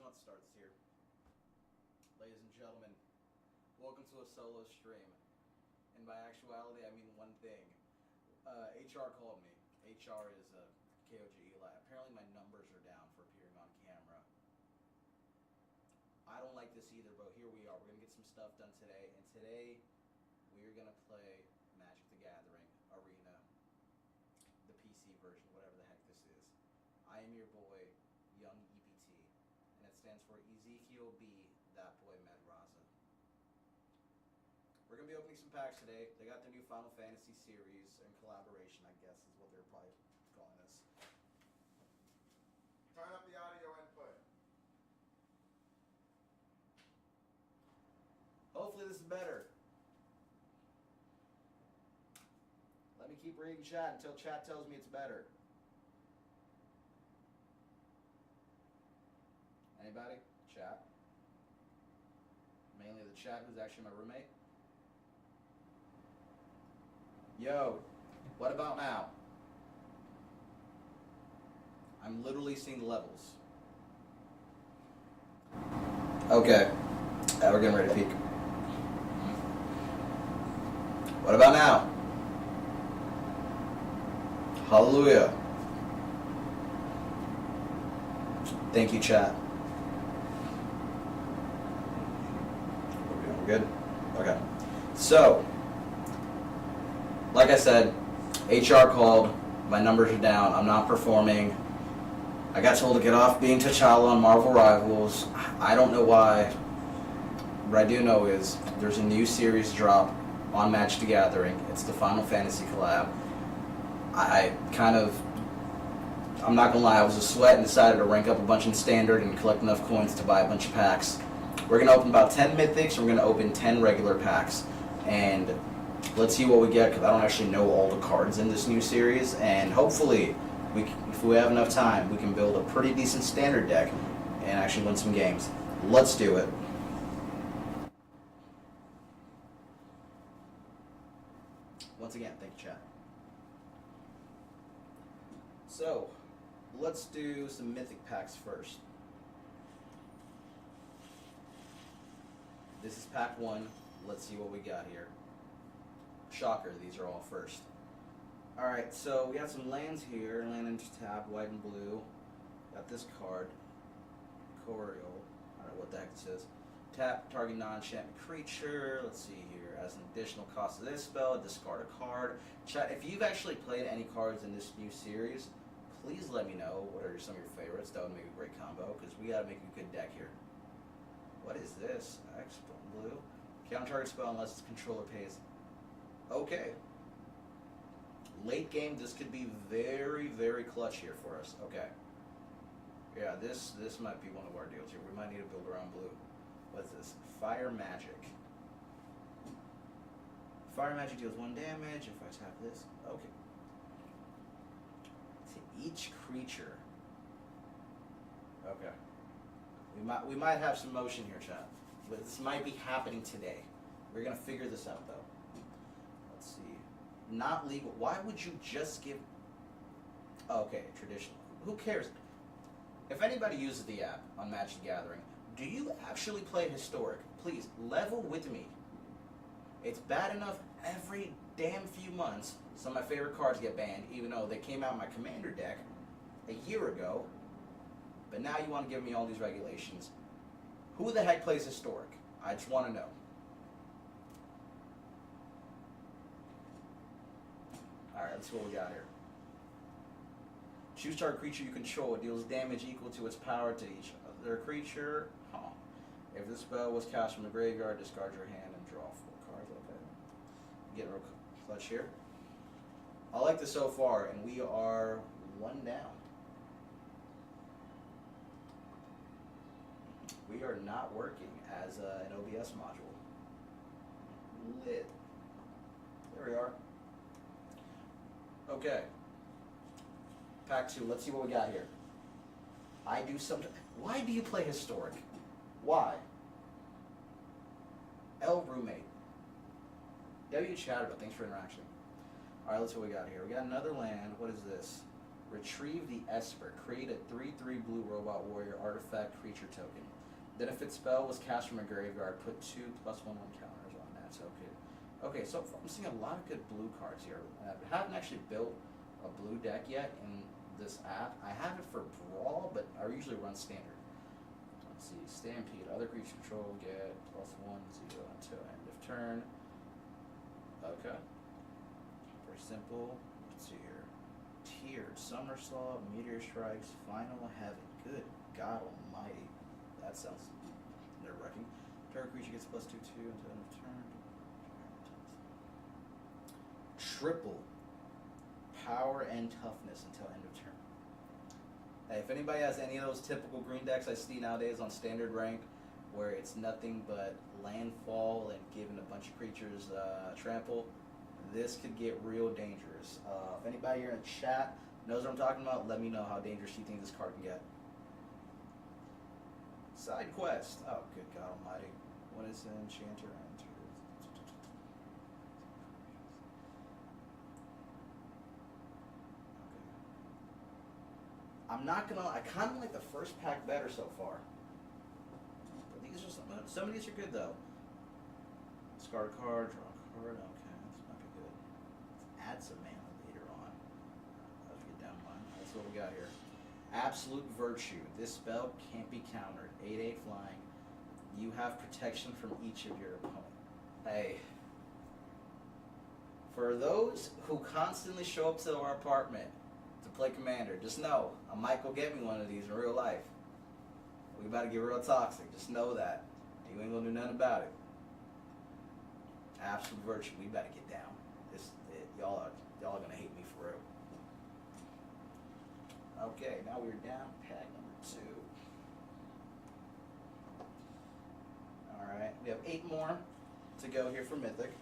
it starts here. Ladies and gentlemen, welcome to a solo stream. And by actuality, I mean one thing. HR called me. HR is KOG Eli. Apparently my numbers are down for appearing on camera. I don't like this either, but here we are. We're going to get some stuff done today. And today, we are going to play Magic the Gathering Arena, the PC version, whatever the heck this is. I am your boy, Young EBT, and it stands for Ezekiel B. That Boy Medraza. We're going to be opening some packs today. They got their new Final Fantasy series in collaboration, I guess, is what they're probably calling this. Turn up the audio input. Hopefully this is better. Let me keep reading chat until chat tells me it's better. Anybody? Chat? Mainly the chat who's actually my roommate. Yo, what about now? I'm literally seeing the levels. Okay. Now we're getting ready to peek. What about now? Hallelujah. Thank you, chat. We're doing good? Okay. So, like I said, HR called. My numbers are down. I'm not performing. I got told to get off being T'Challa on Marvel Rivals. I don't know why. What I do know is there's a new series drop on Magic the Gathering. It's the Final Fantasy collab. I'm not gonna lie, I was a sweat and decided to rank up a bunch in Standard and collect enough coins to buy a bunch of packs. We're gonna open about 10 mythics and we're gonna open 10 regular packs. And let's see what we get, because I don't actually know all the cards in this new series. And hopefully, if we have enough time, we can build a pretty decent Standard deck and actually win some games. Let's do it. Once again, thank you, chat. So, let's do some mythic packs first. This is pack 1. Let's see what we got here. Shocker, these are all first. Alright, so we got some lands here. Land into tap, white and blue. Got this card. Coriol. I don't know what the heck this is. Tap target non-enchantment creature. Let's see here. As an additional cost of this spell, discard a card. Chat, if you've actually played any cards in this new series, please let me know what are some of your favorites. That would make a great combo, because we gotta make a good deck here. What is this? X blue. Counter target spell unless its controller pays. Okay. Late game, this could be very, very clutch here for us. Okay. Yeah, this might be one of our deals here. We might need to build around blue. What's this? Fire Magic. Fire Magic deals 1 damage if I tap this. Okay. To each creature. Okay. We might have some motion here, chat. But this might be happening today. We're gonna figure this out though. Let's see. Not legal. Why would you just give... Oh, okay, traditional. Who cares? If anybody uses the app on Magic the Gathering, do you actually play Historic? Please, level with me. It's bad enough every damn few months some of my favorite cards get banned, even though they came out in my Commander deck a year ago. But now you want to give me all these regulations. Who the heck plays Historic? I just want to know. Alright, let's see what we got here. Choose target creature you control. It deals damage equal to its power to each other creature. Huh. If this spell was cast from the graveyard, discard your hand and draw 4 cards. Okay. Getting real clutch here. I like this so far, and we are 1 down. We are not working as an OBS module. Lit. There we are. Okay. Pack 2, let's see what we got here. I do something. Why do you play Historic? Why? L Roommate. W Chatterbot, thanks for interaction. Alright, let's see what we got here. We got another land. What is this? Retrieve the Esper. Create a 3/3 blue robot warrior artifact creature token. Then if its spell was cast from a graveyard, put 2+1/1 counters on that token. Okay, so I'm seeing a lot of good blue cards here. I haven't actually built a blue deck yet in this app. I have it for Brawl, but I usually run standard. Let's see, Stampede. Other creature control get +1/0 until end of turn. Okay. Very simple. Let's see here. Tiered. Somersault, Meteor Strikes, Final Heaven. Good God Almighty. That sounds nerve-wracking. Target creature gets +2/2 until end of turn. Triple power and toughness until end of turn. Hey, if anybody has any of those typical green decks I see nowadays on standard rank, where it's nothing but landfall and giving a bunch of creatures trample, this could get real dangerous. If anybody here in chat knows what I'm talking about, let me know how dangerous you think this card can get. Side quest. Oh, good God Almighty. What is an enchanter? I'm not gonna. I kind of like the first pack better so far. But these are some of these are good though. Discard a card, draw a card. Okay, that's not good. Let's add some mana later on. Let's get down one. That's what we got here. Absolute Virtue. This spell can't be countered. 8/8 flying. You have protection from each of your opponent. Hey. For those who constantly show up to our apartment to play Commander, just know I might go get me one of these in real life. We about to get real toxic. Just know that. You ain't gonna do nothing about it. Absolute Virtue. We better get down. Y'all are gonna hate me for real. Okay, now we're down pack number 2. Alright, we have 8 more to go here for Mythic.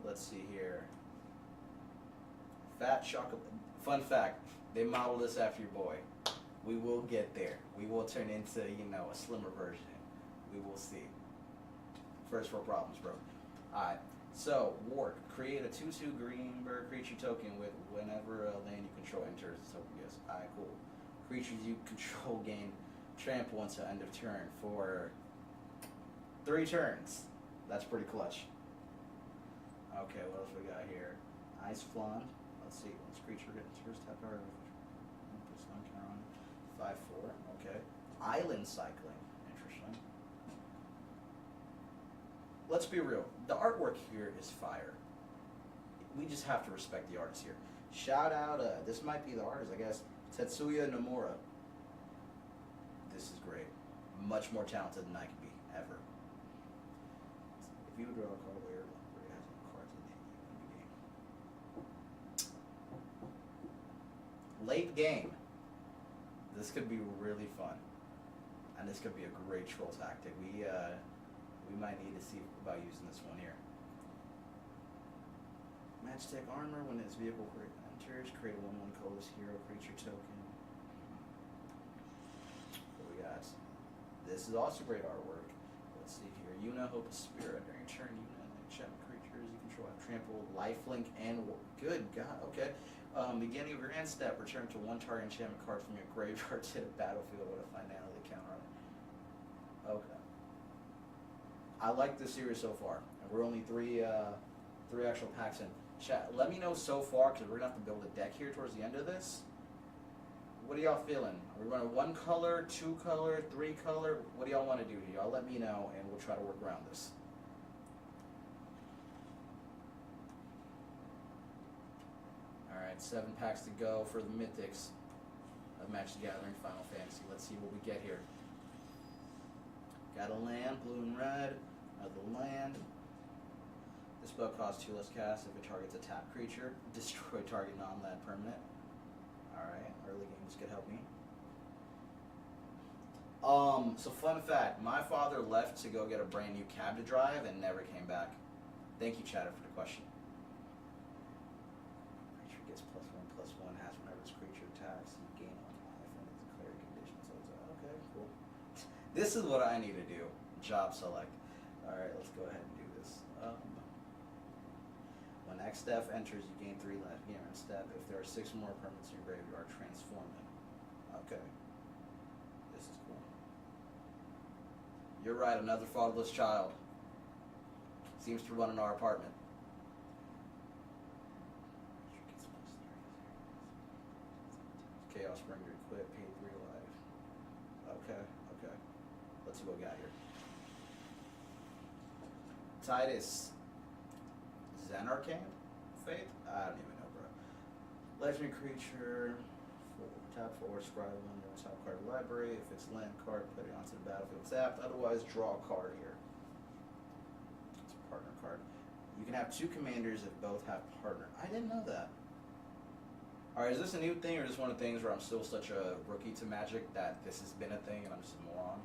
Let's see here. Fat Chocolate. Fun fact, they modeled this after your boy. We will get there. We will turn into, a slimmer version. We will see. First world problems, bro. Alright. So, Warg, create a 2/2 green bird creature token with whenever a land you control enters the token. Yes. Alright, cool. Creatures you control gain trample until end of turn for 3 turns. That's pretty clutch. Okay, what else we got here? Ice Flan. Let's see. Once creature gets first tap card, put some counter on it. 5/4. Okay. Island Cycling. Interesting. Let's be real. The artwork here is fire. We just have to respect the artist here. Shout out, this might be the artist, I guess, Tetsuya Nomura. This is great. Much more talented than I could be, ever. If you would draw a card where it has no cards in the game. Late game. This could be really fun. And this could be a great troll tactic. We might need to see about using this one here. Match Tech Armor. When its vehicle enters, create a 1/1 colorless hero creature token. What we got? This is also great artwork. Let's see here. Yuna, Hope of Spirit. During turn, Yuna, enchantment creatures you control have trample, lifelink, and good God. Okay. Beginning of your end step, return to 1 target enchantment card from your graveyard to the battlefield with a finality counter on it. Okay. I like this series so far. And we're only three actual packs in. Chat, let me know so far, because we're going to have to build a deck here towards the end of this. What are y'all feeling? Are we running 1 color, 2 color, 3 color? What do y'all want to do here? Y'all let me know, and we'll try to work around this. Alright, 7 packs to go for the Mythics of Magic the Gathering Final Fantasy. Let's see what we get here. Got a land, blue and red. Another land. This spell costs 2 less cast if it targets a tapped creature. Destroy target non-land permanent. Alright, early games could help me. So fun fact, my father left to go get a brand new cab to drive and never came back. Thank you, Chatter, for the question. Creature gets +1/+1, has whenever this creature attacks, you gain 1 life and it's declared condition. So it's okay, cool. This is what I need to do. Job select. Alright, let's go ahead and do this. When next step enters, you gain 3 life. Gain on step. If there are 6 or more permanents in your graveyard, transform them. Okay. This is cool. You're right, another fatherless child. Seems to run in our apartment. Chaos Bringer equip, pay 3 life. Okay, okay. Let's see what we got here. Titus Xenarcand? Faith? I don't even know, bro. Legendary creature, tap 4, scribe 1, top card of the library. If it's land card, put it onto the battlefield tapped. Otherwise, draw a card here. It's a partner card. You can have 2 commanders if both have partner. I didn't know that. Alright, is this a new thing or just one of the things where I'm still such a rookie to Magic that this has been a thing and I'm just a moron?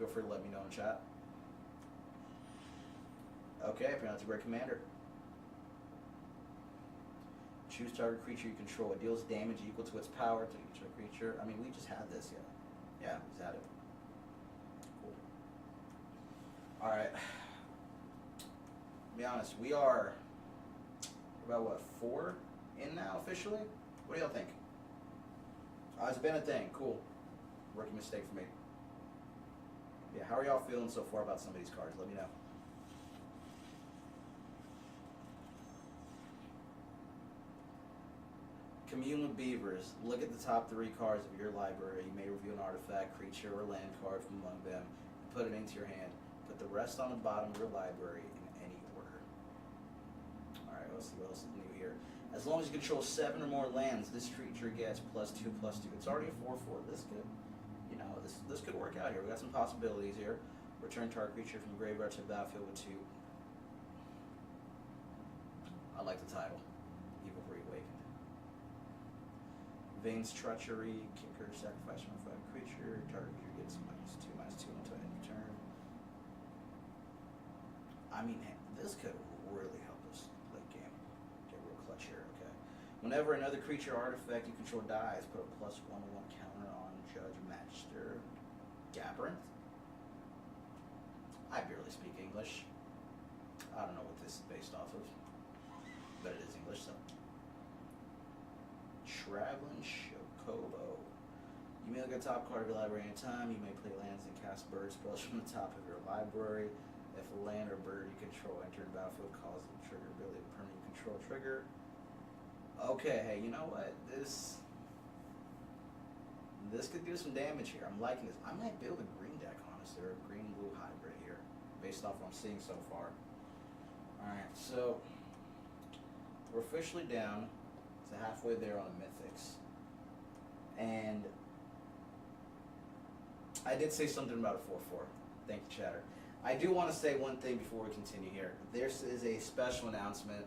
Feel free to let me know in chat. Okay, apparently that's a great commander. Choose target creature you control. It deals damage equal to its power to each creature. I mean, we just had this, yeah. Yeah, we just had it. Cool. Alright. To be honest, we are about, what, 4 in now officially? What do y'all think? It's been a thing. Cool. Rookie mistake for me. Yeah, how are y'all feeling so far about some of these cards? Let me know. Commune with Beavers. Look at the top 3 cards of your library. You may reveal an artifact, creature, or land card from among them and put it into your hand. Put the rest on the bottom of your library in any order. Alright, let's see what else is new here. As long as you control 7 or more lands, this creature gets +2/+2. It's already a 4/4. This could, you know, this could work out here. We got some possibilities here. Return target creature from the graveyard to the battlefield with 2. I like the title. Evil Reawakened. Vane's Treachery, kicker, sacrifice one for a creature. Target creature gets -2/-2 until end of turn. I mean, this could really help us late game. Get real clutch here, okay? Whenever another creature or artifact you control dies, put a +1/1 counter on Judge Magister Gabbrinth. I barely speak English. I don't know what this is based off of, but it is English, so. Traveling Chocobo. You may look at the top card of your library anytime. You may play lands and cast bird spells from the top of your library. If a land or bird you control entered the battlefield, causes the trigger ability of permanent control trigger. Okay, hey, you know what? This could do some damage here. I'm liking this. I might build a green deck, honestly, or a green-blue hybrid here, based off what I'm seeing so far. Alright, so we're officially down to halfway there on the Mythics. And I did say something about a 4/4. Thank you, Chatter. I do want to say one thing before we continue here. This is a special announcement.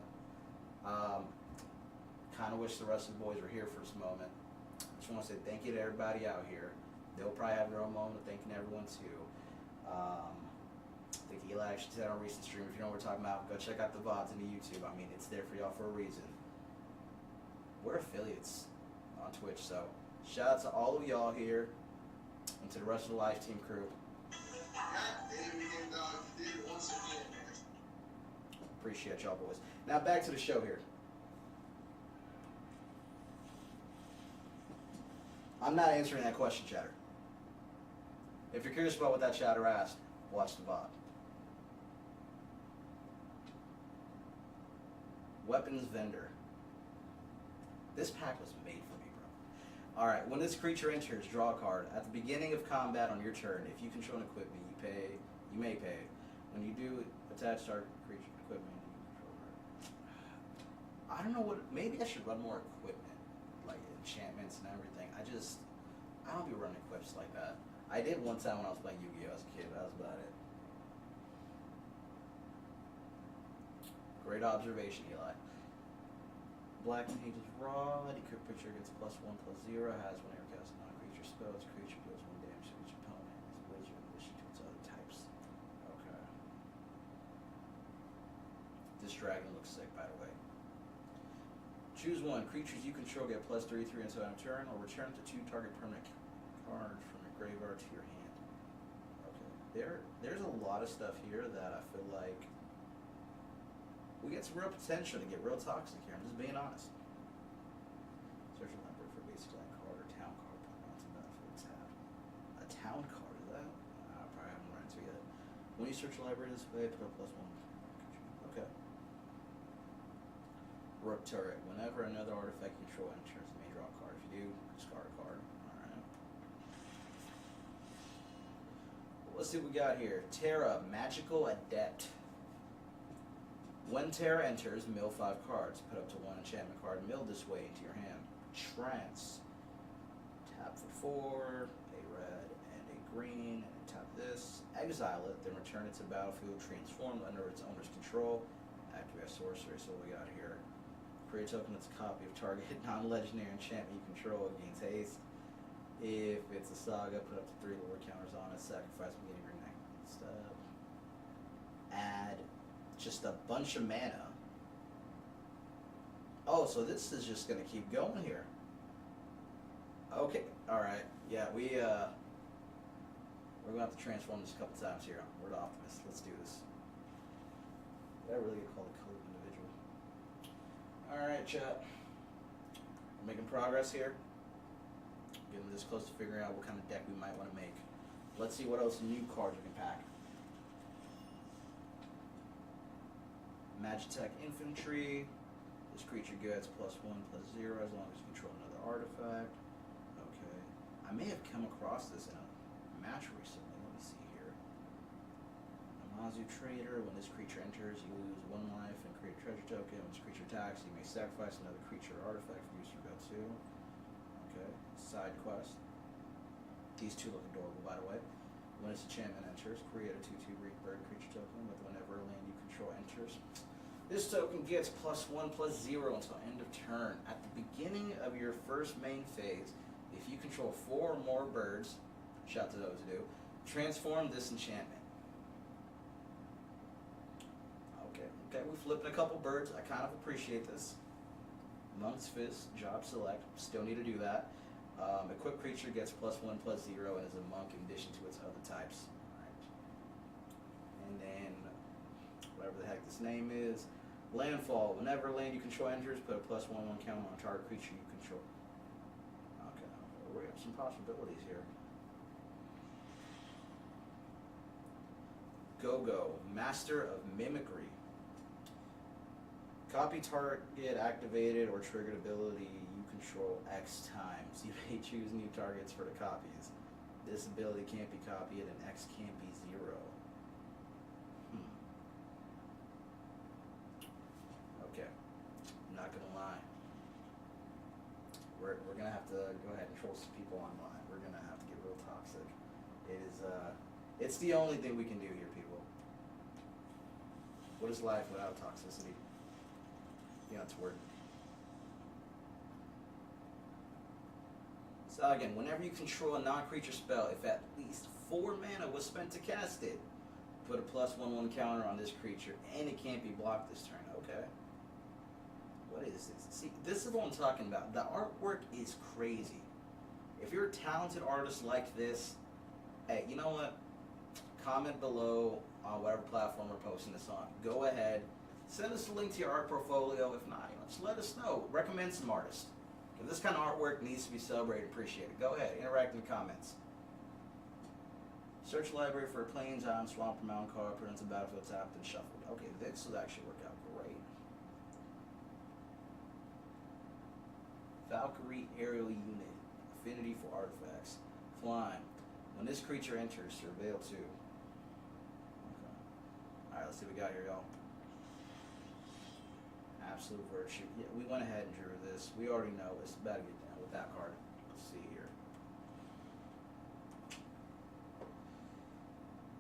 Kind of wish the rest of the boys were here for this moment. Just want to say thank you to everybody out here. They'll probably have their own moment of thanking everyone too. I think Eli actually said on a recent stream, if you know what we're talking about, go check out the VODs and the YouTube. I mean, it's there for y'all for a reason. We're affiliates on Twitch, so shout out to all of y'all here and to the rest of the live team crew. Appreciate y'all boys. Now back to the show here. I'm not answering that question, Chatter. If you're curious about what that chatter asked, watch the VOD. Weapons Vendor. This pack was made for me, bro. Alright, when this creature enters, draw a card. At the beginning of combat on your turn, if you control an equipment, you may pay. When you do attach target creature equipment, you control her. I don't know what, maybe I should run more equipment, like enchantments and everything. I don't be running equips like that. I did one time when I was playing Yu-Gi-Oh! As a kid, but that was about it. Great observation, Eli. Black Mage's Rod. Equip creature gets +1/+0. Has whenever casts a non-creature spell, its creature deals 1 damage to each opponent. Its wizard in addition to its other types. Okay. This dragon looks sick, by the way. Choose one. Creatures you control get +3/3 until end of turn, or return to 2 target permanent cards from your graveyard to your hand. Okay. There's a lot of stuff here that I feel like We get some real potential to get real toxic here. I'm just being honest. Search a library for basic land card or town card. Put it onto battlefield tab. A town card, is that? I probably haven't run into it yet. When you search a library this way, put up +1. Okay. Rook turret. Whenever another artifact you control enters, you may draw a card. If you do, discard a card. Alright. Let's see what we got here. Terra, Magical Adept. When Terra enters, mill 5 cards. Put up to 1 enchantment card. Mill this way into your hand. Trance. Tap for 4, a red and a green, and tap this. Exile it, then return it to the battlefield transformed under its owner's control. Activate a sorcery. So what we got here. Create a token that's a copy of target non-legendary enchantment you control. It gains haste. If it's a saga, put up to 3 lore counters on it. Sacrifice beginning of your next step. Add just a bunch of mana. Oh, so this is just gonna keep going here. Okay, alright. Yeah, we're gonna have to transform this a couple times here. We're the optimist. Let's do this. Did I really get called a code individual? Alright, chat. We're making progress here. Getting this close to figuring out what kind of deck we might want to make. Let's see what else new cards we can pack. Magitech Infantry. This creature gets +1/+0 as long as you control another artifact. Okay. I may have come across this in a match recently. Let me see here. Amazu Trader. When this creature enters, you lose 1 life and create a treasure token. When this creature attacks, you may sacrifice another creature or artifact for use or go to. Okay. Side quest. These two look adorable, by the way. When this enchantment enters, create a 2/2 Greek bird creature token with whenever a land you control enters. This token gets +1/+0 until end of turn. At the beginning of your first main phase, if you control 4 or more birds, shout to those who do, transform this enchantment. Okay, we flipped a couple birds. I kind of appreciate this. Monk's Fist, job select. Still need to do that. Equipped creature gets +1/+0 and is a monk in addition to its other types. Alright. And then, whatever the heck this name is. Landfall. Whenever land you control enters, put a +1/1 counter on target creature you control. Okay, we have some possibilities here. Go-Go. Master of Mimicry. Copy target activated or triggered ability you control X times. You may choose new targets for the copies. This ability can't be copied and X can't be 0. Okay. I'm not gonna lie. We're gonna have to go ahead and troll some people online. We're gonna have to get real toxic. It is it's the only thing we can do here, people. What is life without toxicity? Yeah, it's word. So again, whenever you control a non-creature spell, if at least 4 mana was spent to cast it, put a +1/1 counter on this creature, and it can't be blocked this turn. Okay. What is this? See, this is what I'm talking about. The artwork is crazy. If you're a talented artist like this, hey, you know what? Comment below on whatever platform we're posting this on. Go ahead. Send us a link to your art portfolio. If not, just let us know. Recommend some artists. If this kind of artwork needs to be celebrated, appreciate it. Go ahead, interact in the comments. Search library for a Plains Island, Swamp, or Mountain card, put into battlefield tapped and shuffled. Okay, this will actually work out great. Valkyrie Aerial Unit. Affinity for artifacts. Flying. When this creature enters, surveil 2. Okay. Alright, let's see what we got here, y'all. Absolute Virtue. Yeah, we went ahead and drew this. We already know it's about to get down with that card. Let's see here.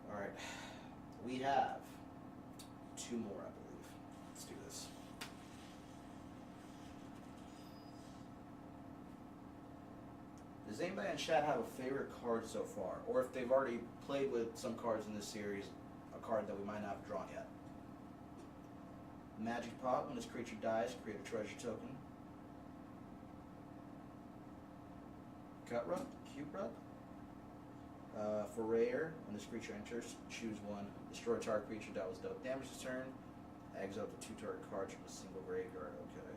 Alright. We have 2 more, I believe. Let's do this. Does anybody in chat have a favorite card so far? Or if they've already played with some cards in this series, a card that we might not have drawn yet? Magic Pot. When this creature dies, create a treasure token. Cut Rub. Cute Rub. Forayer. When this creature enters, choose 1. Destroy target creature that was dealt damage this turn. Exile up to 2 target cards from a single graveyard. Okay.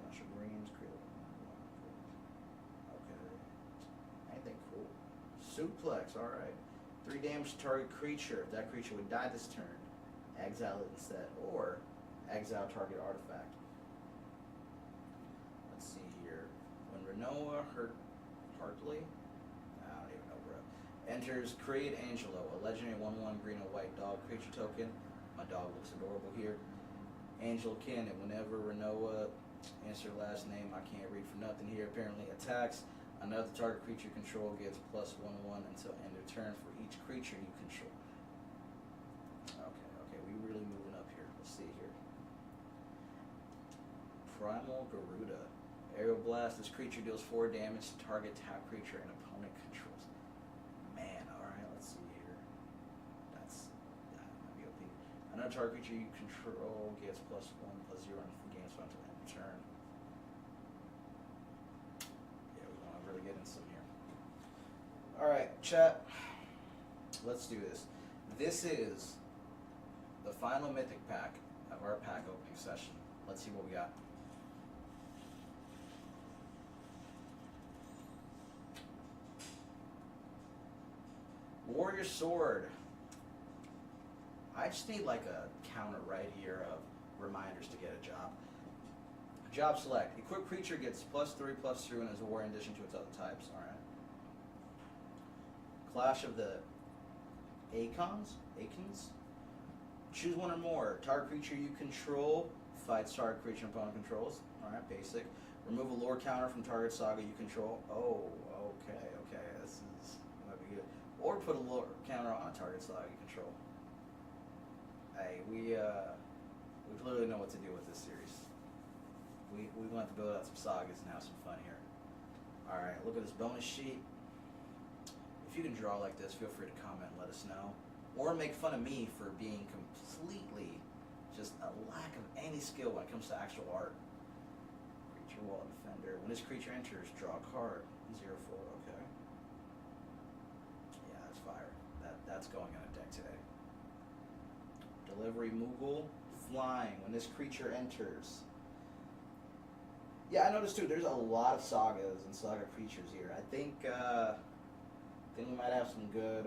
Gosh, Greens, create. Okay. Anything cool. Suplex, alright. 3 damage to target creature. If that creature would die this turn, exile it instead. Or exile target artifact. Let's see here. When Renoa Hartley, I don't even know, bro, enters, create Angelo, a legendary 1/1 green and white dog creature token. My dog looks adorable here. Angel Cannon, whenever Renoa answer last name, I can't read for nothing here, apparently attacks, another target creature you control gets +1/1 until end of turn for each creature you control. Okay, we really moving up here. Let's see here. Primal Garuda. Aerial Blast, this creature deals 4 damage to target tap creature and opponent controls. Man, alright, let's see here. That might be OP. Another target creature you control gets +1/+0 on games until end of turn. Yeah, we want to really get in some here. Alright, chat. Let's do this. This is the final Mythic pack of our pack opening session. Let's see what we got. Warrior Sword. I just need like a counter right here of reminders to get a job. Job select. Equipped creature gets +3/+2 and is a warrior in addition to its other types. Alright. Clash of the Akons? Choose one or more. Target creature you control fights target creature opponent controls. Alright, basic. Remove a lore counter from target saga you control. Oh, okay. This might be good. Or put a lore counter on a target saga you control. Hey, we clearly know what to do with this series. We want to build out some sagas and have some fun here. Alright, look at this bonus sheet. If you can draw like this, feel free to comment and let us know. Or make fun of me for being completely just a lack of any skill when it comes to actual art. Creature Wall Defender. When this creature enters, draw a card. 0/4, okay. Yeah, that's fire. That's going on a deck today. Delivery Moogle. Flying. When this creature enters. Yeah, I noticed too, there's a lot of sagas and saga creatures here. I think we might have some good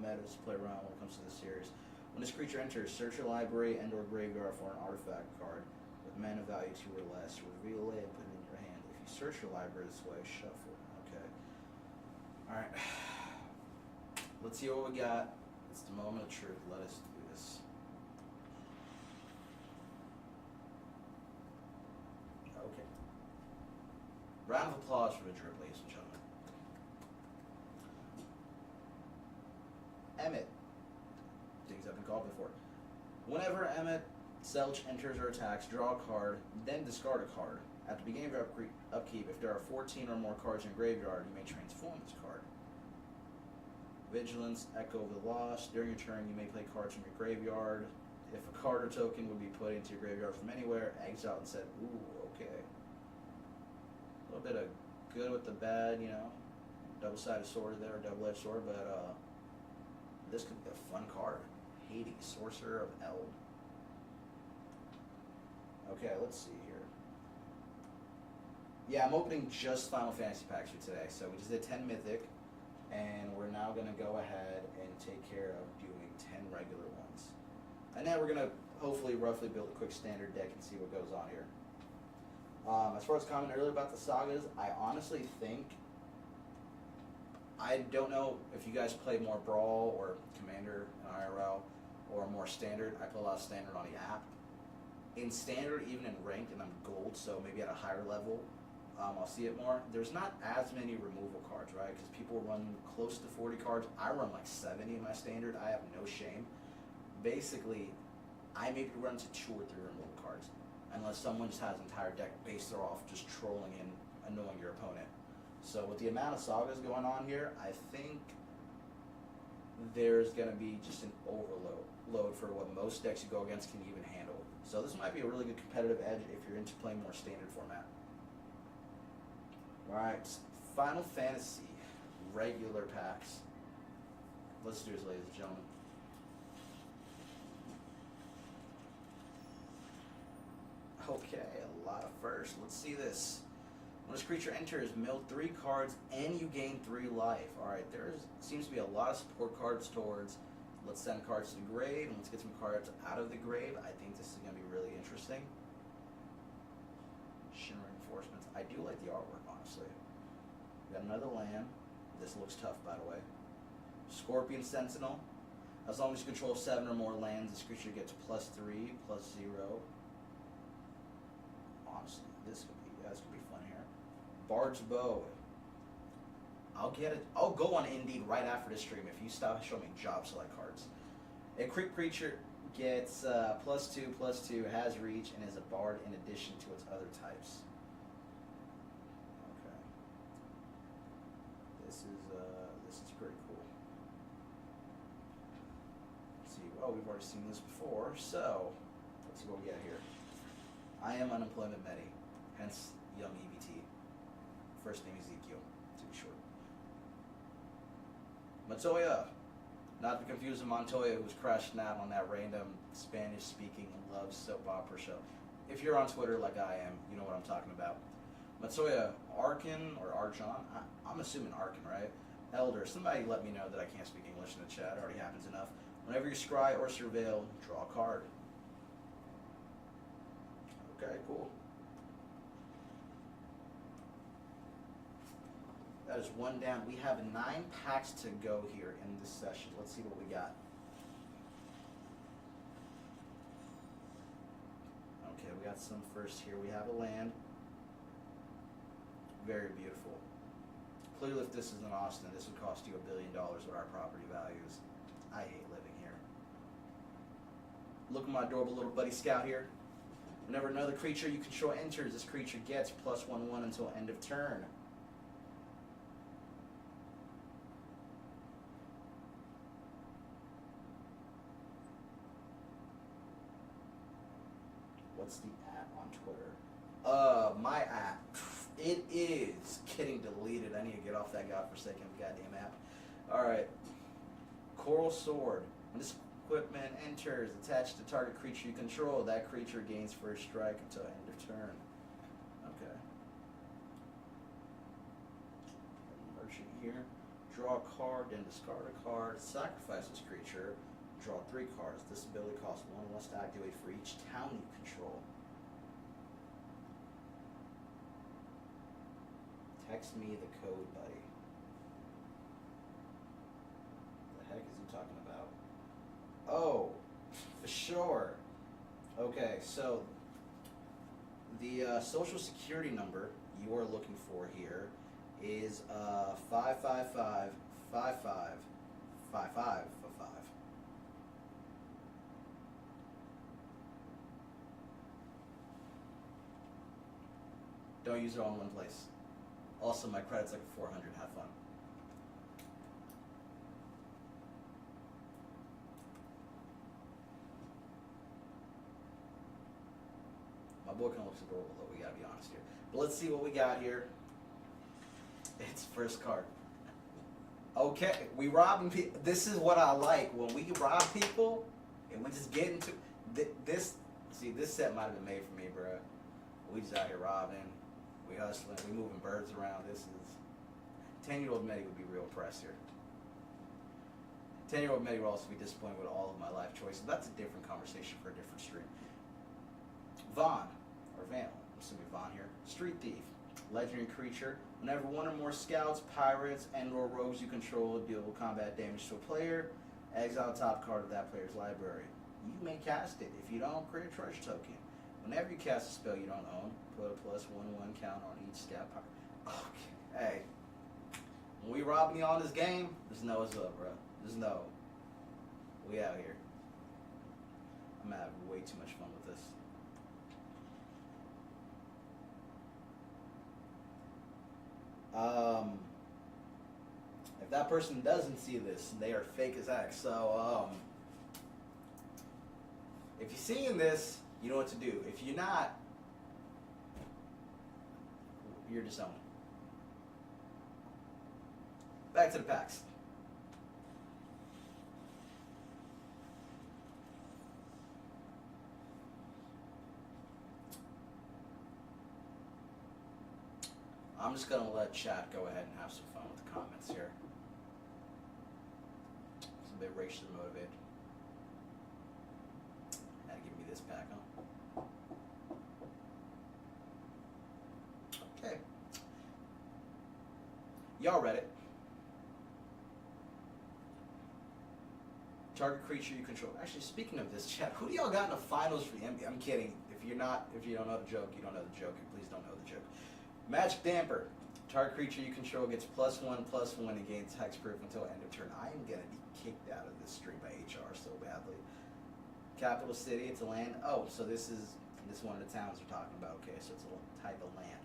metas to play around when it comes to this series. When this creature enters, search your library and or graveyard for an artifact card with mana value 2 or less. Reveal it and put it in your hand. If you search your library this way, shuffle. Okay. Alright. Let's see what we got. It's the moment of truth. Let us do this. Okay. Round of applause for the drip, ladies and gentlemen. Emmet. Things I've been called before. Whenever Emmet Selch enters or attacks, draw a card, then discard a card. At the beginning of your upkeep, if there are 14 or more cards in your graveyard, you may transform this card. Vigilance, Echo of the Lost. During your turn, you may play cards from your graveyard. If a card or token would be put into your graveyard from anywhere, exile and said, ooh, okay. A little bit of good with the bad, you know. Double-sided sword there, double-edged sword, but this could be a fun card. Hades, Sorcerer of Eld. Okay, let's see here. Yeah, I'm opening just Final Fantasy packs for today. So we just did 10 Mythic, and we're now going to go ahead and take care of doing 10 regular ones. And then we're going to hopefully roughly build a quick standard deck and see what goes on here. As far as comment earlier about the sagas, I honestly think, I don't know if you guys play more Brawl or Commander in IRL or more Standard. I play a lot of Standard on the app. In Standard, even in Ranked, and I'm Gold, so maybe at a higher level, I'll see it more. There's not as many removal cards, right? Because people run close to 40 cards. I run like 70 in my Standard. I have no shame. Basically, I maybe run to 2 or 3 removal cards, unless someone just has an entire deck based off just trolling and annoying your opponent. So with the amount of sagas going on here, I think there's going to be just an overload for what most decks you go against can even handle. So this might be a really good competitive edge if you're into playing more Standard format. Alright, Final Fantasy regular packs. Let's do this, ladies and gentlemen. Okay, a lot of first. Let's see this. When this creature enters, mill 3 cards and you gain 3 life. Alright, there seems to be a lot of support cards towards let's send cards to the grave and let's get some cards out of the grave. I think this is going to be really interesting. Shimmering Reinforcements. I do like the artwork, honestly. We got another land. This looks tough, by the way. Scorpion Sentinel. As long as you control 7 or more lands, this creature gets +3, +0. Honestly, this could be fun here. Bard's Bow. I'll get it. I'll go on Indeed right after this stream if you stop showing me job select cards. A creature gets +2/+2, has reach, and is a bard in addition to its other types. Okay. This is pretty cool. Let's see. Well, we've already seen this before, so let's see what we got here. I am Unemployment Medi, hence Young EBT. First name Ezekiel, to be short. Montoya, not to be confused with Montoya, who was crashing out on that random Spanish-speaking love soap opera show. If you're on Twitter like I am, you know what I'm talking about. Montoya, Arkin or Archon, I'm assuming Arkin, right? Elder, somebody let me know that I can't speak English in the chat. It already happens enough. Whenever you scry or surveil, draw a card. Okay, cool. That is 1 down. We have 9 packs to go here in this session. Let's see what we got. Okay, we got some first here. We have a land. Very beautiful. Clearly, if this is in Austin, this would cost you $1 billion what our property values. I hate living here. Look at my adorable little buddy scout here. Whenever another creature you control enters, this creature gets +1/1 until end of turn. What's the app on Twitter? My app. It is getting deleted. I need to get off that godforsaken goddamn app. Alright. Coral Sword. When this equipment enters, attached to target creature you control, that creature gains first strike until end of turn. Okay. Merchant here. Draw a card, then discard a card. Sacrifice this creature. Draw 3 cards. This ability costs 1 less to activate for each town you control. Text me the code, buddy. The heck is he talking about? Oh, for sure. Okay, so the social security number you are looking for here is 555 55 55 55. Don't use it all in one place. Also, my credit's like 400. Have fun. My boy kind of looks adorable, though. We gotta be honest here. But let's see what we got here. It's first card. Okay, we robbing people. This is what I like when we rob people and we just get into this. See, this set might have been made for me, bro. We just out here robbing. We hustling, we moving birds around. This is 10-year-old Medi would be real impressed here. 10-year-old Medi would also be disappointed with all of my life choices. That's a different conversation for a different stream. Vaughn, or Van, I'm assuming Vaughn here. Street Thief, legendary creature. Whenever 1 or more scouts, pirates, and/or rogues you control deal combat damage to a player, exile top card of that player's library. You may cast it. If you don't, create a treasure token. Whenever you cast a spell you don't own, put a +1/1 count on each scout power. Okay, hey. When we rob me on this game, just know what's up, bro. Just know. We out here. I'm having way too much fun with this. If that person doesn't see this, they are fake as heck. So, if you're seeing this, you know what to do. If you're not, you're disowned. Back to the packs. I'm just gonna let chat go ahead and have some fun with the comments here. It's a bit racially motivated. Had to give me this back, huh? Okay. Y'all read it. Target creature you control. Actually, speaking of this, chat, who do y'all got in the finals for the NBA? I'm kidding. If you don't know the joke, you don't know the joke. Please don't know the joke. Magic Damper. Target creature you control gets +1/+1 and gains hexproof until end of turn. I am gonna be kicked out of this stream by HR so badly. Capital City. It's a land. Oh, so this is one of the towns we're talking about. Okay, so it's a type of land.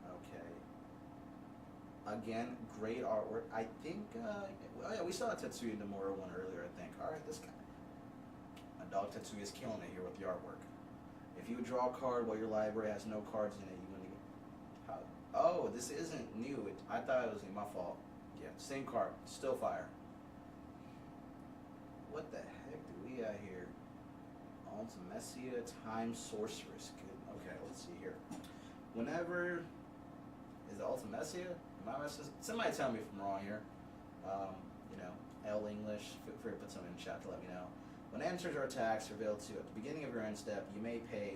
Okay. Again, great artwork. I think. Oh yeah, we saw a Tetsuya Nomura one earlier. I think. All right, this guy. A dog Tetsuya is killing it here with the artwork. If you draw a card while your library has no cards in it, you win the game. Oh, this isn't new. I thought it was my fault. Yeah, same card. Still fire. What the heck do we got here? Ultimecia, Time Sorceress. Good. Okay, let's see here. Whenever... Is it Ultimecia? Somebody tell me if I'm wrong here. You know, L English. Feel free to put something in the chat to let me know. When answers or attacks are available to you at the beginning of your end step, you may pay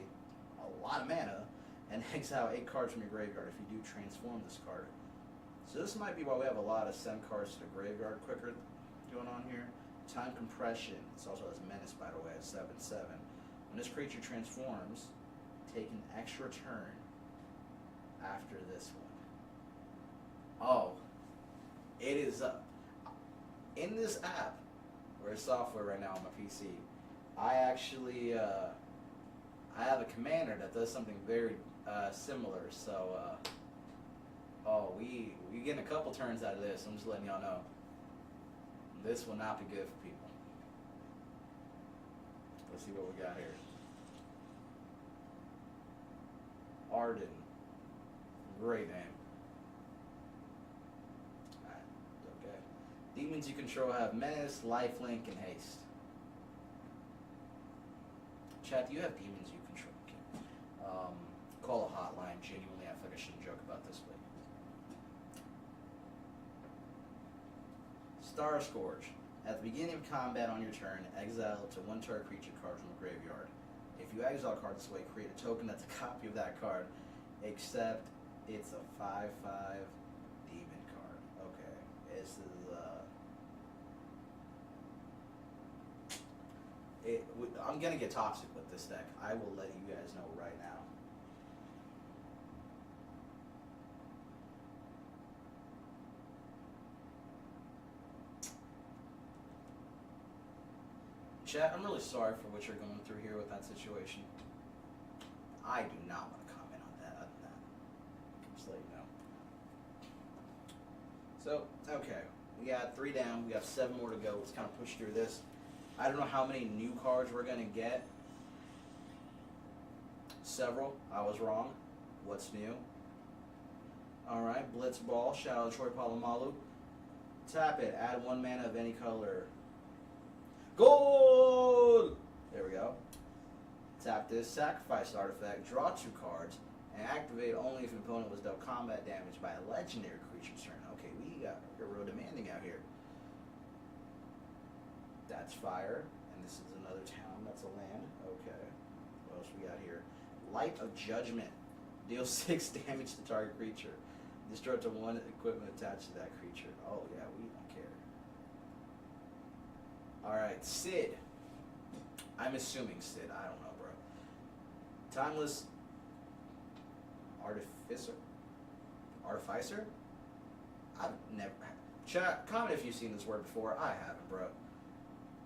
a lot of mana and exile 8 cards from your graveyard if you do transform this card. So this might be why we have a lot of send cards to the graveyard quicker going on here. Time Compression. It's also has Menace, by the way, at 7/7. When this creature transforms, take an extra turn after this one. Oh, it is in this app. Or software right now on my PC. I actually I have a commander that does something very similar. So oh, we getting a couple turns out of this. I'm just letting y'all know. This will not be good for people. Let's see what we got here. Arden, great name. Demons you control have Menace, Lifelink, and Haste. Chat, do you have demons you control? Call a hotline. Genuinely, I feel like I shouldn't joke about this, but... Star Scourge. At the beginning of combat on your turn, exile up to 1 target creature card from the graveyard. If you exile a card this way, create a token that's a copy of that card, except it's a 5/5 demon card. Okay, this is... I'm gonna get toxic with this deck. I will let you guys know right now. Chat, I'm really sorry for what you're going through here with that situation. I do not want to comment on that other than that. Just let you know. So, okay. We got 3 down. We got 7 more to go. Let's kind of push through this. I don't know how many new cards we're going to get. Several. I was wrong. What's new? Alright, Blitzball, Shadow Troy Polamalu. Tap it. Add 1 mana of any color. Gold! There we go. Tap this. Sacrifice artifact. Draw 2 cards. And activate only if an opponent was dealt combat damage by a legendary creature's turn. Okay, we're real demanding out here. That's fire, and this is another town. That's a land. Okay. What else we got here? Light of Judgment. Deal 6 damage to target creature. Destroy up to 1 equipment attached to that creature. Oh yeah, we don't care. Alright, Sid. I'm assuming Sid. I don't know, bro. Timeless Artificer? Artificer? I've never... Chat, comment if you've seen this word before. I haven't, bro.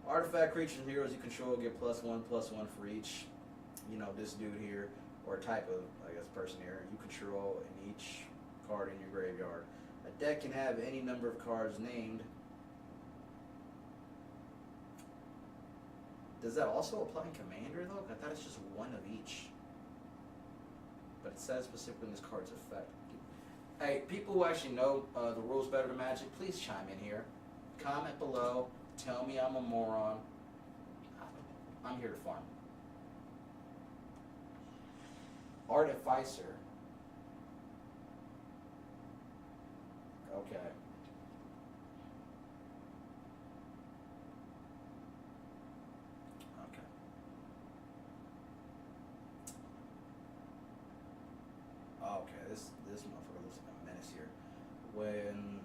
Artifact creatures and heroes you control get +1/+1 for each, you know, this dude here, or type of, I guess, person here, you control in each card in your graveyard. A deck can have any number of cards named. Does that also apply in Commander, though? I thought it's just 1 of each. But it says specifically in this card's effect. Hey, people who actually know the rules better than Magic, please chime in here. Comment below. Tell me I'm a moron. I'm here to farm. Artificer. Okay. Okay. Okay, this motherfucker looks like a menace here. When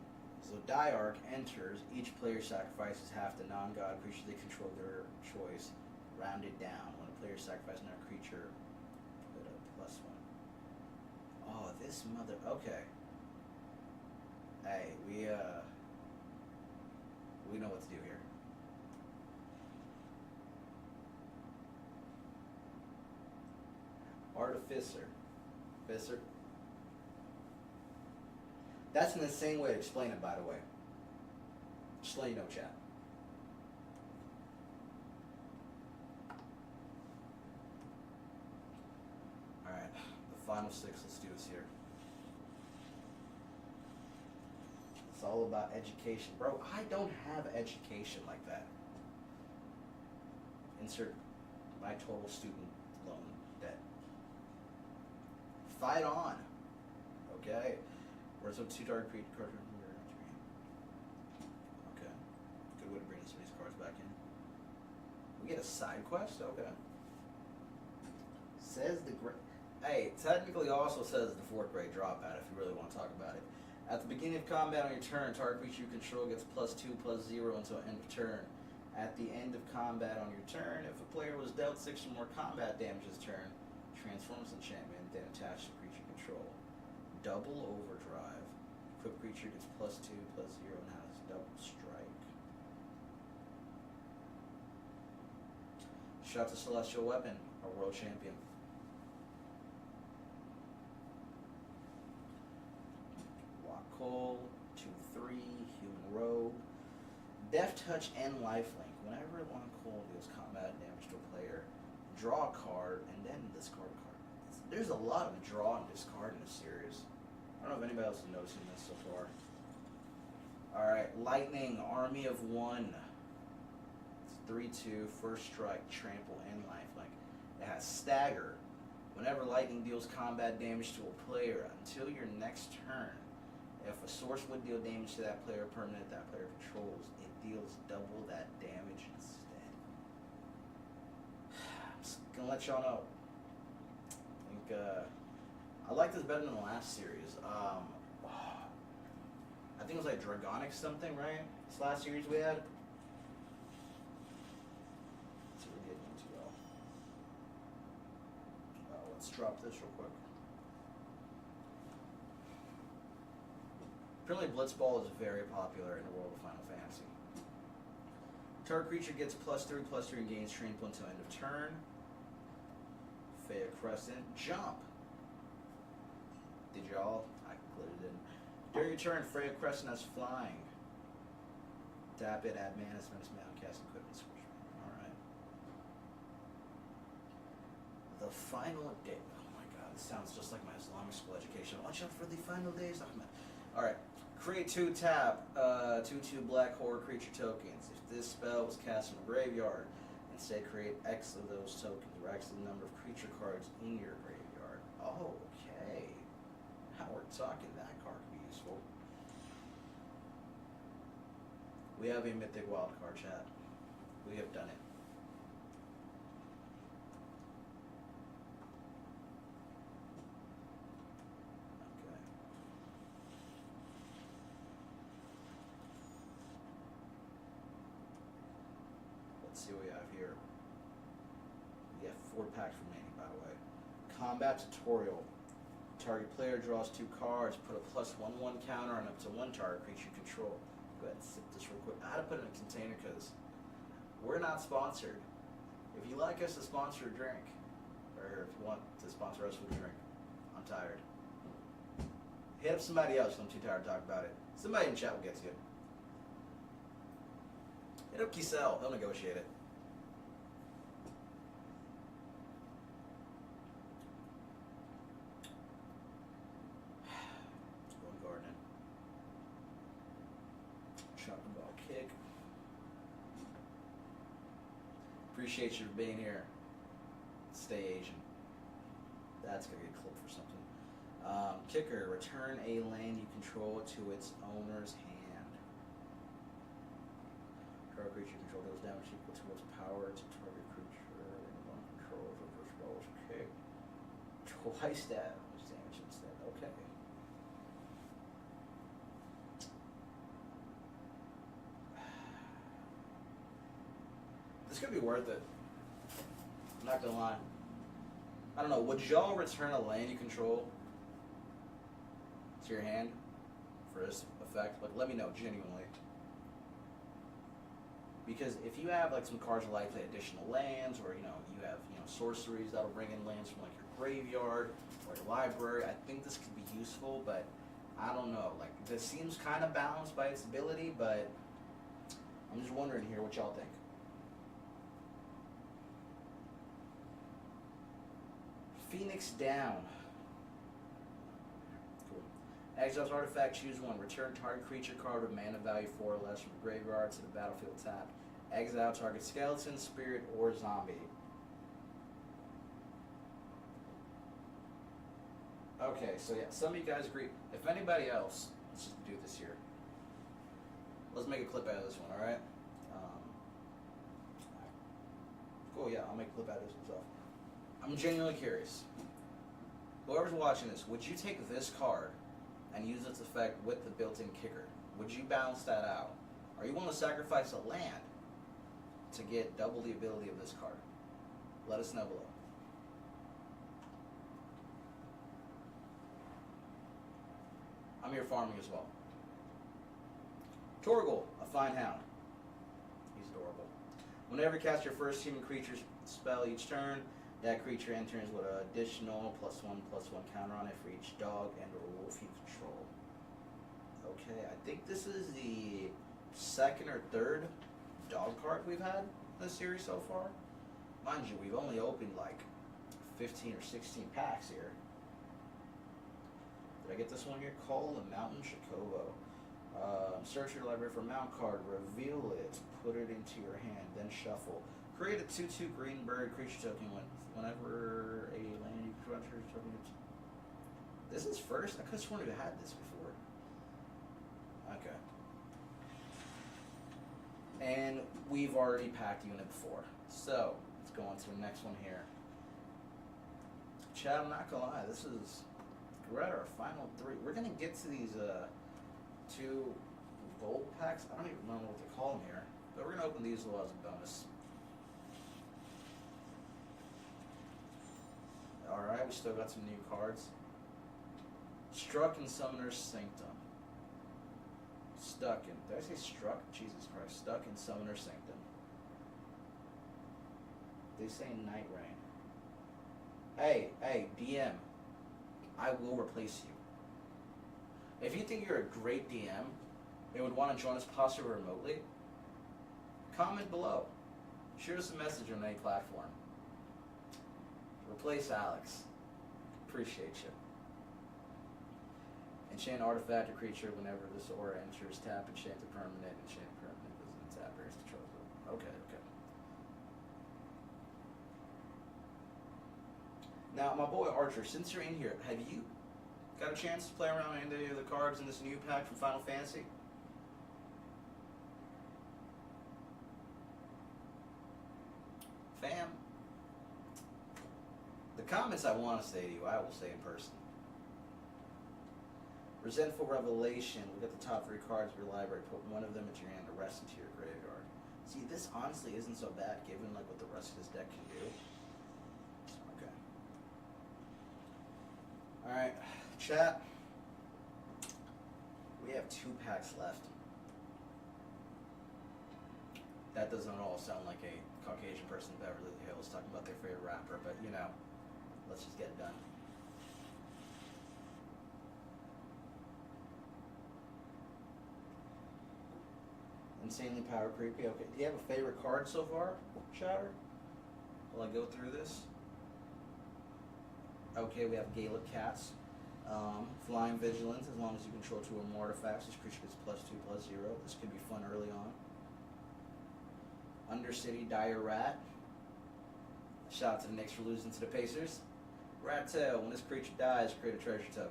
Zodiark enters, each player sacrifices half the non-god creature they control their choice, rounded down. When a player sacrifices another creature, put a +1. Oh, this mother. Okay. Hey, we know what to do here. Artificer. Fisser. That's an insane way to explain it, by the way. Just let you know, chat. Alright, the final 6, let's do this here. It's all about education. Bro, I don't have education like that. Insert my total student loan debt. Fight on. Okay. Where's a 2 dark creature card from your entry? Okay. Good way to bring some of these cards back in. We get a side quest? Okay. Says the great. Hey, technically also says the 4th grade dropout if you really want to talk about it. At the beginning of combat on your turn, target creature you control gets +2/+0 until end of turn. At the end of combat on your turn, if a player was dealt 6 or more combat damage this turn, transforms enchantment, then attach to creature control. Double overdrive. Equipped creature gets +2/+0 and has double strike. Shout to Celestial Weapon, our world champion. Cole, 2/3, Human Rogue, Deft Touch, and Lifelink. Whenever one Cole deals combat damage to a player, draw a card and then discard a card. There's a lot of draw and discard in this series. I don't know if anybody else is noticing this so far. Alright, Lightning, Army of 1. It's 3/2, first strike, trample, and lifelink. It has stagger. Whenever Lightning deals combat damage to a player until your next turn, if a source would deal damage to that player permanent that player controls, it deals double that damage instead. I'm just gonna let y'all know. I think I like this better than the last series. I think it was like Dragonic something, right? This last series we had. Let's see what we're getting into though. Let's drop this real quick. Apparently Blitzball is very popular in the world of Final Fantasy. Target creature gets +3/+3 and gains trample until end of turn. Faya Crescent, jump. Did y'all? I clearly didn't. During your turn, Freya Crescent has flying. Tap it, add mana, spend its mana, cast equipment, switch. Alright. The final day. Oh my god, this sounds just like my Islamic school education. Watch out for the final days, Ahmed. Alright. Create 2 tap, 2/2 black horror creature tokens. If this spell was cast from a graveyard, instead create X of those tokens, or X the number of creature cards in your graveyard. Oh, okay. Now we're talking. That card could be useful. We have a mythic wildcard, chat. We have done it. Okay. Let's see what we have here. We have 4 packs remaining, by the way. Combat tutorial. Target player draws 2 cards. Put a +1/1 counter on up to 1 target creature you control. Go ahead and sip this real quick. I had to put it in a container because we're not sponsored. If you like us to sponsor a drink, or if you want to sponsor us with a drink, I'm tired. Hit up somebody else. I'm too tired to talk about it. Somebody in chat will get to you. Hit up Kisel. He'll negotiate it. Going gardening. Chopping ball kick. Appreciate you for being here. Stay Asian. That's gonna get clipped for something. Kicker, return a land you control to its owner's hand. Target creature you control deals damage equal to its power to target creature one controls reverse rolls. Okay. Twice damage instead. Okay. This could be worth it. I'm not gonna lie. I don't know. Would y'all return a land you control to your hand for this effect? Like, let me know genuinely. Because if you have like some cards that like play additional lands, or you have sorceries that'll bring in lands from like your graveyard or your library, I think this could be useful. But I don't know. Like, this seems kind of balanced by its ability, but I'm just wondering here what y'all think. Phoenix Down. Cool. Exiles artifact, choose one. Return target creature card with mana value 4 or less from the graveyard to the battlefield tapped. Exile target skeleton, spirit, or zombie. Okay, so yeah, some of you guys agree. If anybody else, let's just do this here. Let's make a clip out of this one, alright? Cool, yeah, I'll make a clip out of this myself. I'm genuinely curious. Whoever's watching this, would you take this card and use its effect with the built-in kicker? Would you balance that out? Are you willing to sacrifice a land to get double the ability of this card? Let us know below. I'm here farming as well. Torgal, a fine hound. He's adorable. Whenever you cast your first human creature spell each turn, that creature enters with an additional +1/+1 counter on it for each dog and or wolf you control. Okay, I think this is the second or third dog card we've had in this series so far. Mind you, we've only opened like 15 or 16 packs here. Did I get this one here? Call the Mountain Chocobo. Search your library for mount card, reveal it, put it into your hand, then shuffle. Create a 2/2 green bird creature token whenever a land you control token. This is first? I could have sworn we had this before. Okay. And we've already packed a unit before. So, let's go on to the next one here. Chad, I'm not gonna lie, we're at our final 3. We're gonna get to these 2 gold packs. I don't even remember what they call them here. But we're gonna open these little as a bonus. Alright, we still got some new cards. Struck in Summoner's Sanctum. Did I say struck? Jesus Christ. Stuck in Summoner's Sanctum. They say Night Rain. Hey, DM. I will replace you. If you think you're a great DM and would want to join us possibly remotely, comment below. Shoot us a message on any platform. Replace Alex. Appreciate you. Enchant artifact or creature whenever this aura enters. Tap enchant a permanent. Enchant permanent doesn't tap. Here's the trouble. Okay. Now, my boy Archer, since you're in here, have you got a chance to play around with any of the cards in this new pack from Final Fantasy? Fam, the comments I want to say to you, I will say in person. Resentful Revelation. Look at the top 3 cards of your library. Put one of them into your hand, the rest into your graveyard. See, this honestly isn't so bad given like what the rest of this deck can do. Okay. Alright, chat. We have 2 packs left. That doesn't at all sound like a Caucasian person in Beverly Hills talking about their favorite rapper, but let's just get it done. Insanely power creepy. Okay, do you have a favorite card so far, Chatter? Will I go through this? Okay, we have Gaelic Cats. Flying Vigilance, as long as you control 2 or more artifacts, this creature gets +2/+0. This could be fun early on. Undercity Dire Rat. Shout out to the Knicks for losing to the Pacers. Rat tail. When this creature dies, create a treasure token.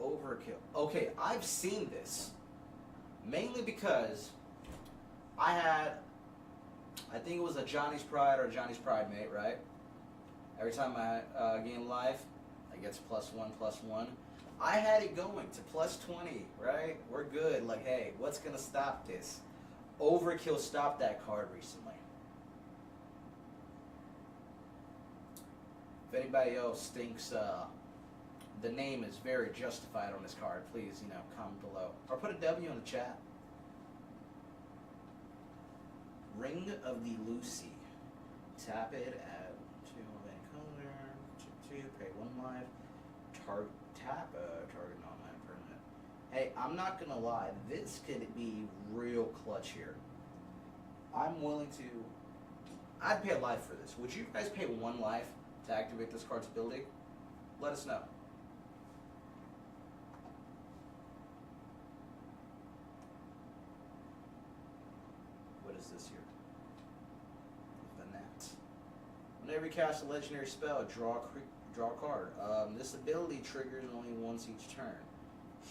Overkill. Okay, I've seen this. Mainly because I think it was a Johnny's Pride or a Johnny's Pride mate, right? Every time I gain life, I get +1/+1. I had it going to +20, right? We're good. Like, hey, what's gonna stop this? Overkill stopped that card recently. If anybody else thinks the name is very justified on this card, please, comment below. Or put a W in the chat. Ring of the Lucy. Tap it at 2 of any color. 2, pay 1 life. Tap target non-land permanent. Hey, I'm not gonna lie, this could be real clutch here. I'm willing to. I'd pay a life for this. Would you guys pay 1 life to activate this card's ability? Let us know. What is this here? Vanette. Whenever you cast a legendary spell, draw a card. This ability triggers only once each turn.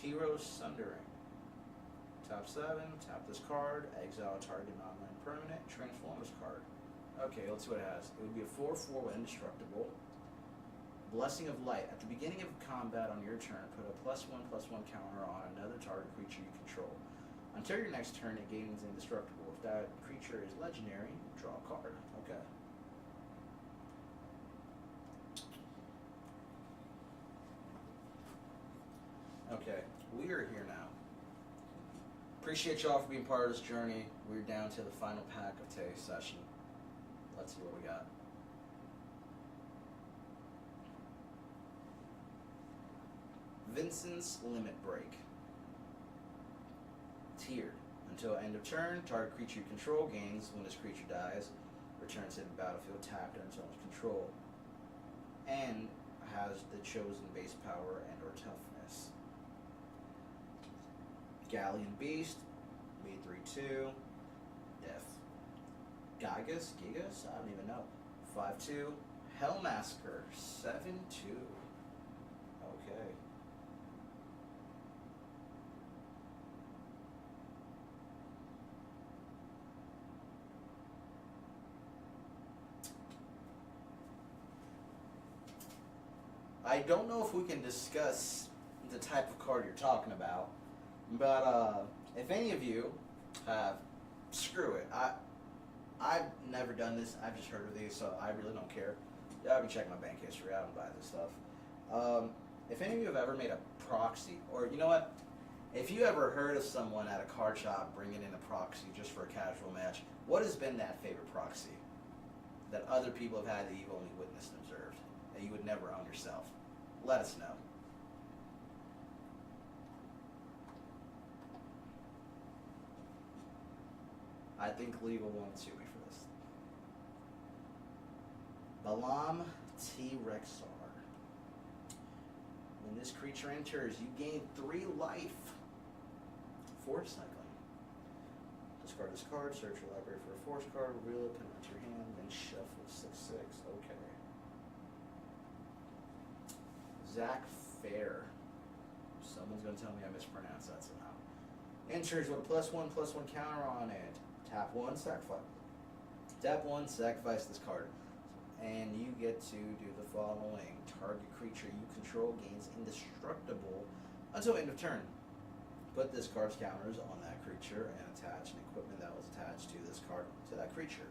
Hero Sundering. Top 7, tap this card, exile target non-land permanent, transform this card. Okay, let's see what it has. It would be a 4/4 with indestructible. Blessing of Light. At the beginning of combat on your turn, put a +1/+1 counter on another target creature you control. Until your next turn, it gains indestructible. If that creature is legendary, draw a card. Okay. Okay, we are here now. Appreciate y'all for being part of this journey. We're down to the final pack of today's session. Let's see what we got. Vincent's Limit Break. Tiered. Until end of turn, target creature you control gains. When this creature dies, returns to the battlefield tapped under someone's control. And has the chosen base power and or toughness. Galleon Beast, me 3/2, Death. Gigas? I don't even know. 5/2, Hellmasker, 7/2. Okay. I don't know if we can discuss the type of card you're talking about. But if any of you have, screw it. I've never done this. I've just heard of these, so I really don't care. I've been checking my bank history. I don't buy this stuff. If any of you have ever made a proxy, or you know what? If you ever heard of someone at a card shop bringing in a proxy just for a casual match, what has been that favorite proxy that other people have had that you've only witnessed and observed, that you would never own yourself? Let us know. I think legal won't sue me for this. Balam T. Rexar. When this creature enters, you gain 3 life. 4 cycling. Discard this card, search your library for a force card, reveal it, put it into your hand, then shuffle 6/6. Okay. Zach Fair. Someone's going to tell me I mispronounced that somehow. Enters with a +1/+1 counter on it. Tap 1, sacrifice. Tap 1, sacrifice this card. And you get to do the following. Target creature you control gains indestructible until end of turn. Put this card's counters on that creature and attach an equipment that was attached to this card to that creature.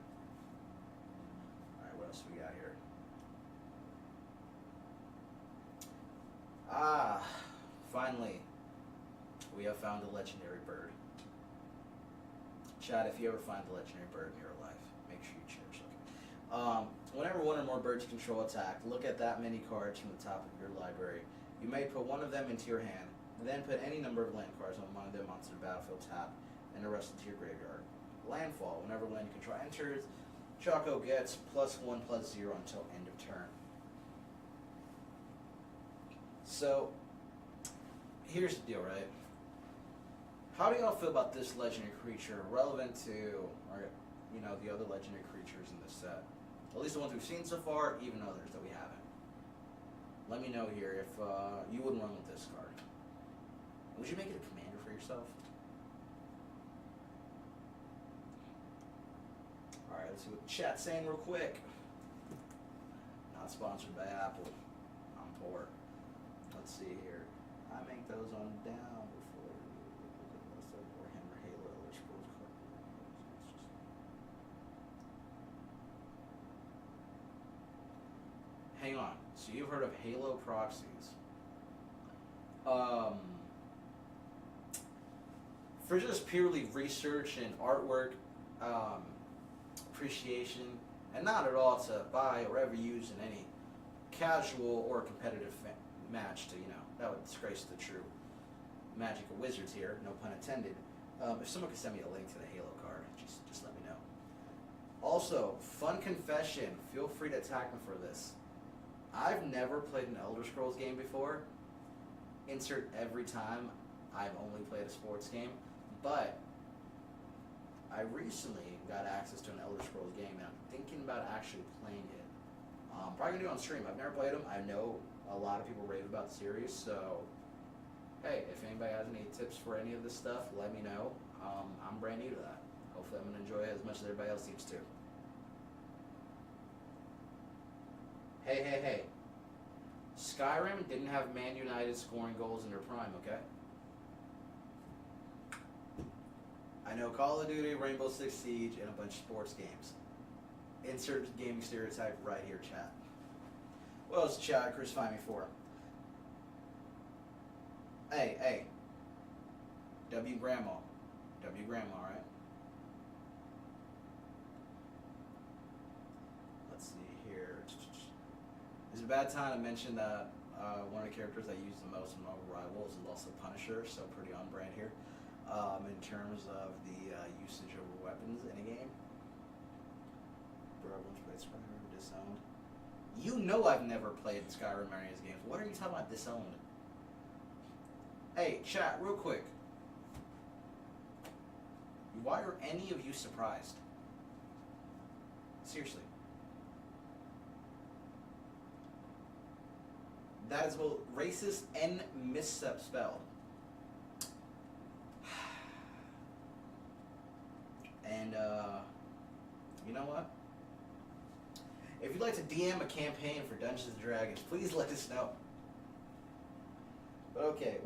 Alright, what else we got here? Finally, we have found a legendary bird. Chad, if you ever find a legendary bird in your life, make sure you cherish it. Whenever one or more birds control attack, look at that many cards from the top of your library. You may put one of them into your hand, and then put any number of land cards among them onto the battlefield tap, and the rest into your graveyard. Landfall, whenever land you control enters, Choco gets +1/+0 until end of turn. So, here's the deal, right? How do y'all feel about this legendary creature relevant to, or, the other legendary creatures in this set? At least the ones we've seen so far, even others that we haven't. Let me know here if you wouldn't run with this card. Would you make it a commander for yourself? Alright, let's see what chat's saying real quick. Not sponsored by Apple. I'm poor. Let's see here. I make those on down before Warhammer Halo Elder Scrolls card. Hang on. So you've heard of Halo proxies? For just purely research and artwork, appreciation, and not at all to buy or ever use in any casual or competitive match to, that would disgrace the true magic of Wizards here, no pun intended. If someone could send me a link to the Halo card, just let me know. Also, fun confession, feel free to attack me for this. I've never played an Elder Scrolls game before. Insert every time I've only played a sports game, but I recently got access to an Elder Scrolls game, and I'm thinking about actually playing it. Probably gonna do it on stream. I've never played them. I know a lot of people rave about the series, so hey, if anybody has any tips for any of this stuff, let me know. I'm brand new to that. Hopefully I'm gonna enjoy it as much as everybody else seems to. Hey. Skyrim didn't have Man United scoring goals in their prime, okay? I know Call of Duty, Rainbow Six Siege, and a bunch of sports games. Insert gaming stereotype right here, chat. What else chat crucify me for? Hey. W Grandma, right? Let's see here. Is it a bad time to mention that one of the characters I use the most in Marvel Rivals is also Punisher, so pretty on brand here. In terms of the usage of weapons in a game. Bro, once played Skyrim, Disowned. You know I've never played Skyrim or any of his games. What are you talking about, Disowned? Hey, chat, real quick. Why are any of you surprised? Seriously. That is both racist and misspelled. And, you know what? If you'd like to DM a campaign for Dungeons & Dragons, please let us know. But okay,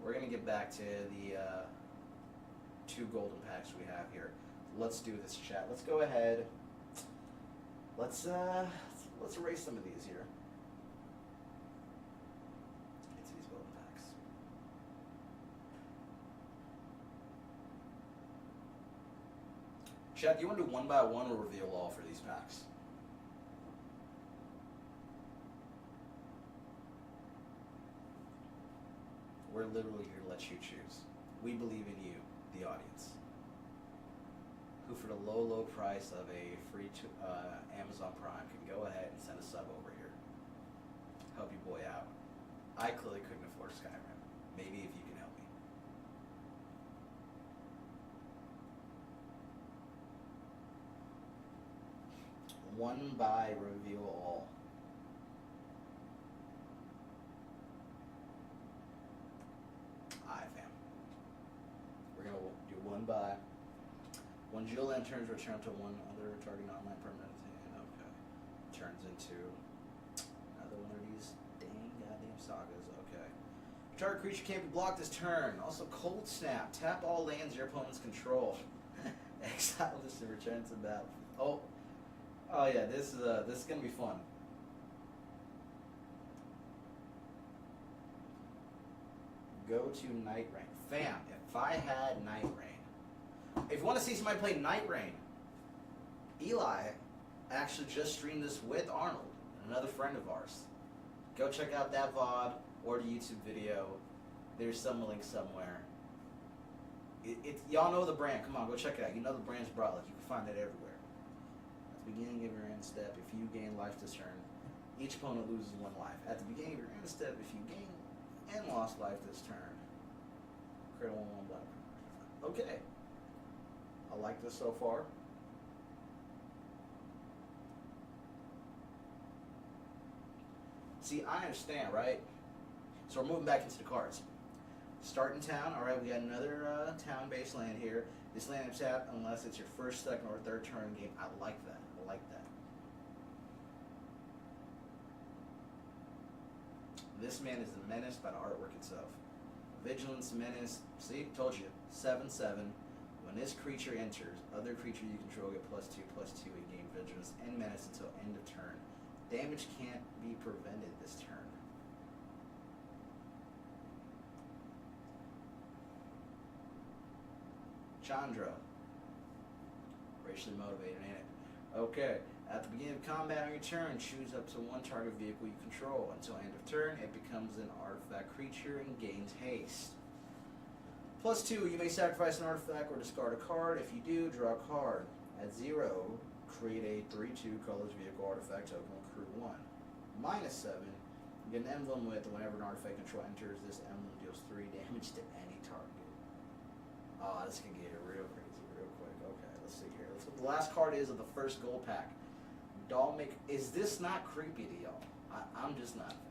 we're going to get back to the 2 golden packs we have here. Let's do this, chat. Let's go ahead. Let's erase some of these here. Get to these golden packs. Chat, do you want to do one by one or reveal all for these packs? We're literally here to let you choose. We believe in you, the audience, who for the low price of a free Amazon Prime can go ahead and send a sub over here. Help your boy out. I clearly couldn't afford Skyrim. Maybe if you can help me. One by reveal all. Alright, fam. We're going to do one by. When Jill enters, return to one other target online permanent. Okay. Turns into another one of these dang goddamn sagas. Okay. Target creature can't be blocked this turn. Also, Cold Snap. Tap all lands your opponents control. Exile this to return to battle. Oh yeah, this is gonna be fun. Go to Night Rain. Fam, if I had Night Rain. If you want to see somebody play Night Rain, Eli actually just streamed this with Arnold, another friend of ours. Go check out that VOD or the YouTube video. There's some link somewhere. Y'all know the brand. Come on, go check it out. You know the brand's Brolic. You can find it everywhere. At the beginning of your end step, if you gain life this turn, each opponent loses 1 life. At the beginning of your end step, if you gain and lost life this turn, create a 1/1 black. Okay. I like this so far. See, I understand, right? So we're moving back into the cards. Starting town. All right, we got another town-based land here. This land is tapped unless it's your first, second, or third turn game. I like that. I like that. This man is the menace by the artwork itself. Vigilance, menace. See, told you. 7/7. When this creature enters, other creature you control get +2/+2 and gain vigilance and menace until end of turn. Damage can't be prevented this turn. Chandra. Racially motivated, ain't it? Okay. At the beginning of combat on your turn, choose up to one target vehicle you control. Until end of turn, it becomes an artifact creature and gains haste. +2, you may sacrifice an artifact or discard a card. If you do, draw a card. At 0, create a 3/2 colors vehicle artifact token with crew 1. -7, you get an emblem with whenever an artifact control enters, this emblem deals 3 damage to any target. Oh, this can get real crazy real quick. Okay, let's see here. Let's what the last card is of the first gold pack. Dalmic. Is this not creepy to y'all? I'm just not a fan.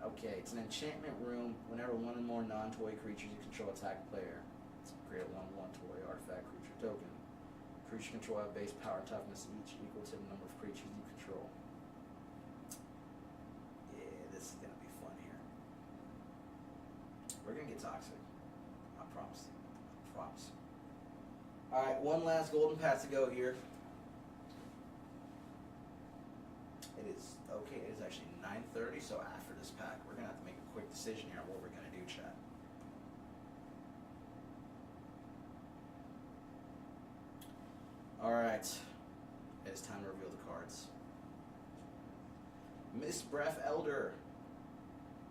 Okay, it's an enchantment room. Whenever one or more non-toy creatures you control attack a player, it's create a 1/1 toy artifact creature token. Creature control have base power and toughness each equal to the number of creatures you control. Yeah, this is gonna be fun here. We're gonna get toxic. I promise you. I promise you. Alright, one last golden pass to go here. It is okay, it is actually 9:30, so after this pack, we're gonna have to make a quick decision here on what we're gonna do, chat. Alright. It is time to reveal the cards. Miss Breath Elder.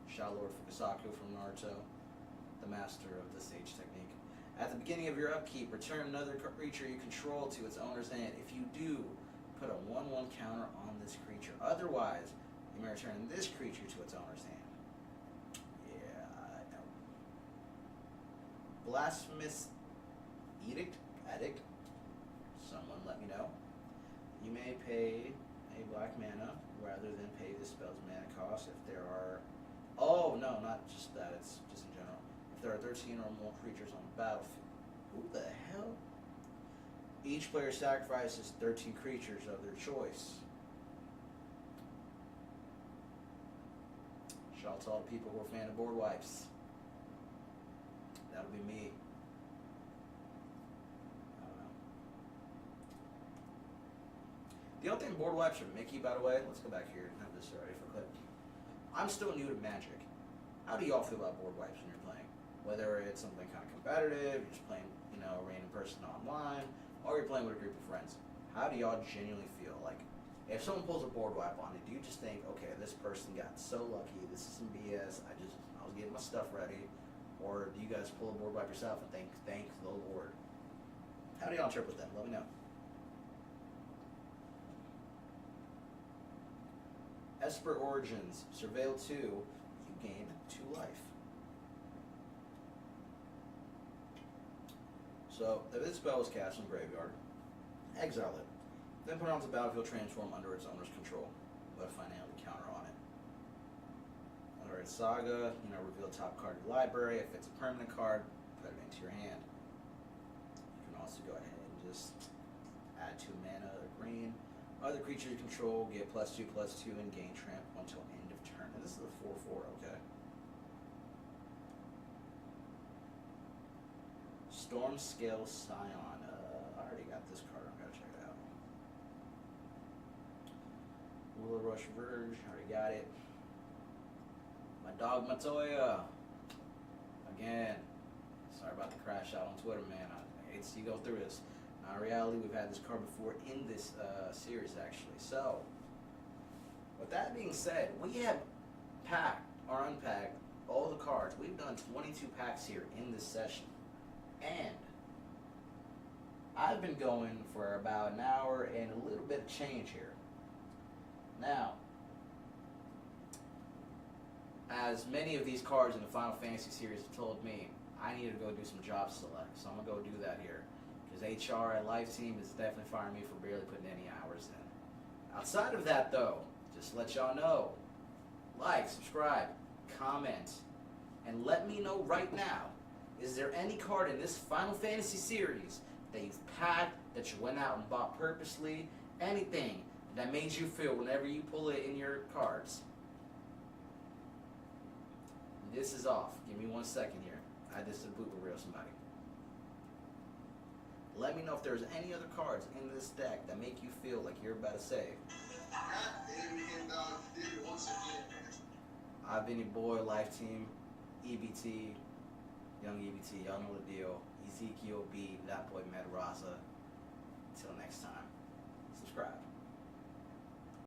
Shadow Lord Fukusaku from Naruto, the master of the Sage technique. At the beginning of your upkeep, return another creature you control to its owner's hand. If you do, put a 1/1 counter on this creature. Otherwise, you may return this creature to its owner's hand. Yeah, I know. Blasphemous Addict. Someone let me know. You may pay a black mana rather than pay the spell's mana cost if there are... Oh, no, not just that. It's just in general. If there are 13 or more creatures on the battlefield. Who the hell? Each player sacrifices 13 creatures of their choice. Shout out to all the people who are fan of board wipes. That'll be me. I don't know. The only thing board wipes are Mickey, by the way. Let's go back here and have this ready for clip. I'm still new to Magic. How do y'all feel about board wipes when you're playing? Whether it's something kind of competitive, you're just playing, a random person online, or you're playing with a group of friends. How do y'all genuinely feel? Like, if someone pulls a board wipe on you, do you just think, okay, this person got so lucky, this is some BS, I was getting my stuff ready, or do you guys pull a board wipe yourself and thank the Lord? How do y'all interpret that? Let me know. Esper Origins, Surveil 2, you gain 2 life. So, if this spell is cast in the graveyard, exile it. Then put it onto the battlefield, transform under its owner's control. Put a finality counter on it. Alright, Saga, reveal the top card of your library. If it's a permanent card, put it into your hand. You can also go ahead and just add 2 mana or green. Other creatures you control get +2/+2 and gain trample until end of turn. And this is a 4/4, okay? Stormscale Scion. I already got this card. I'm gonna check it out. Will Rush Verge. Already got it. My dog Matoya. Again. Sorry about the crash out on Twitter, man. I hate to see you go through this. In reality, we've had this card before in this series, actually. So, with that being said, we have packed or unpacked all the cards. We've done 22 packs here in this session. And I've been going for about an hour and a little bit of change here. Now, as many of these cards in the Final Fantasy series have told me, I need to go do some job select. So I'm going to go do that here. Because HR at Life Team is definitely firing me for barely putting any hours in. Outside of that, though, just let y'all know, like, subscribe, comment, and let me know right now, is there any card in this Final Fantasy series that you've packed, that you went out and bought purposely, anything that made you feel whenever you pull it in your cards? This is off. Give me 1 second here. I just did boot with real somebody. Let me know if there's any other cards in this deck that make you feel like you're about to save. I've been your boy, Life Team, EBT, Young EBT. Y'all know the deal. Ezekiel B, that boy Medarasa. Until next time, subscribe.